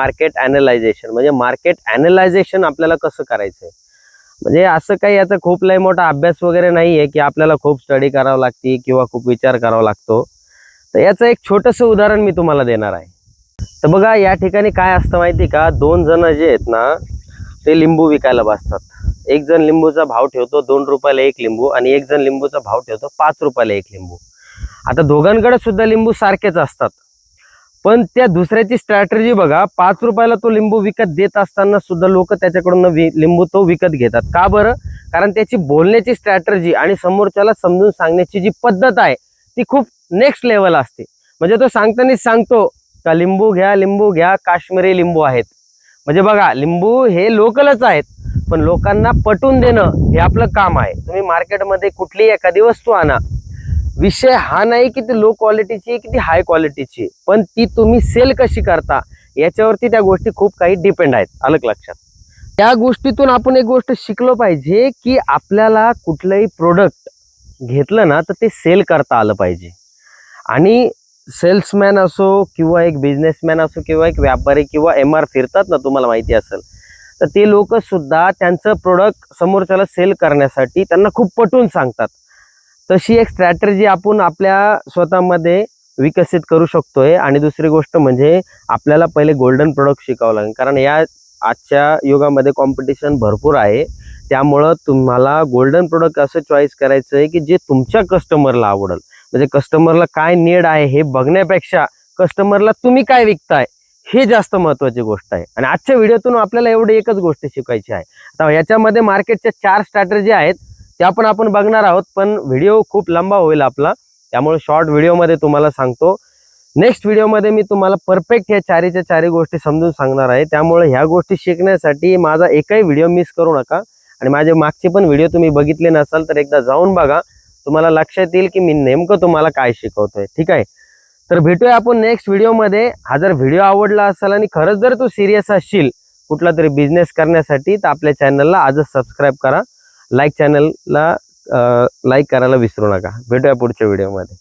Market ॲनालायझेशन. म्हणजे market ॲनालायझेशन आपल्याला कसं करायचं आहे, म्हणजे असं काही याचा खूप लय मोठा अभ्यास वगैरे नाही आहे की आपल्याला खूप स्टडी करावं लागते किंवा खूप विचार करावा लागतो. तर याचं एक छोटंसं उदाहरण मी तुम्हाला देणार आहे. तर बघा, या ठिकाणी काय असतं माहिती का, दोन जण जे आहेत ना ते लिंबू विकायला बसतात. एक जण लिंबूचा भाव ठेवतो 2 रुपयाला एक लिंबू आणि एक जण लिंबूचा भाव ठेवतो 5 रुपयाला एक लिंबू. आता दोघांकडे सुद्धा लिंबू सारखेच असतात, पण त्या दुसऱ्याची स्ट्रॅटेजी बघा, 5 रुपयाला तो लिंबू विकत देत असताना सुद्धा लोक त्याच्याकडून लिंबू तो विकत घेतात. का बरं? कारण त्याची बोलण्याची स्ट्रॅटेजी आणि समोरच्याला समजून सांगण्याची जी पद्धत आहे ती खूप नेक्स्ट लेवल असते. म्हणजे तो सांगतानाच सांगतो का लिंबू घ्या, काश्मीरी लिंबू आहेत. म्हणजे बघा, लिंबू हे लोकलच आहेत, पण लोकांना पटवून देणं हे आपलं काम आहे. तुम्ही मार्केटमध्ये कुठलीही एखादी वस्तू आणा, विषय हा नाही की ती लो क्वालिटीची की ती हाय क्वालिटीची, पण ती तुम्ही सेल कशी करता याच्यावरती त्या गोष्टी खूप काही डिपेंड आहेत. अलग लक्षात. त्या गोष्टीतून आपण एक गोष्ट शिकलो पाहिजे की आपल्याला कुठलंही प्रोडक्ट घेतलं ना तर ते सेल करता आलं पाहिजे. आणि सेल्समॅन असो किंवा एक बिझनेसमॅन असो किंवा एक व्यापारी किंवा MR फिरतात ना, तुम्हाला माहिती असेल, तर ते लोक सुद्धा त्यांचं प्रोडक्ट समोरच्याला सेल करण्यासाठी त्यांना खूप पटवून सांगतात. तशी एक स्ट्रॅटेजी आपण आपल्या स्वतःमध्ये विकसित करू शकतोय. आणि दुसरी गोष्ट म्हणजे आपल्याला पहिले गोल्डन प्रोडक्ट शिकावं लागेल, कारण या आजच्या युगामध्ये कॉम्पिटिशन भरपूर आहे. त्यामुळं तुम्हाला गोल्डन प्रोडक्ट असं चॉईस करायचं आहे की जे तुमच्या कस्टमरला आवडेल. म्हणजे कस्टमरला काय नीड आहे हे बघण्यापेक्षा कस्टमरला तुम्ही काय विकताय हे जास्त महत्त्वाची गोष्ट आहे. आणि आजच्या व्हिडिओतून आपल्याला एवढी एकच गोष्ट शिकायची आहे. आता याच्यामध्ये मार्केटच्या 4 स्ट्रॅटेजी आहेत, त्या पण आपण बघणार आहोत, पण व्हिडिओ खूप लंबा होईल आपला, त्यामुळे शॉर्ट व्हिडिओमध्ये तुम्हाला सांगतो. नेक्स्ट व्हिडिओमध्ये मी तुम्हाला परफेक्ट ह्या चारीच्या चारी गोष्टी समजून सांगणार आहे. त्यामुळे ह्या गोष्टी शिकण्यासाठी माझा एकही व्हिडिओ मिस करू नका. आणि माझे मागचे पण व्हिडिओ तुम्ही बघितले नसाल तर एकदा जाऊन बघा, तुम्हाला लक्षात येईल की मी नेमकं तुम्हाला काय शिकवतोय. ठीक आहे, तर भेटूया आपण नेक्स्ट व्हिडिओमध्ये. हा जर व्हिडिओ आवडला असेल आणि खरंच जर तू सिरियस असशील कुठला तरी बिझनेस करण्यासाठी, तर आपल्या चॅनलला आजच सबस्क्राईब करा. चॅनलला लाईक करायला विसरू नका. भेटूया पुढच्या व्हिडिओमध्ये.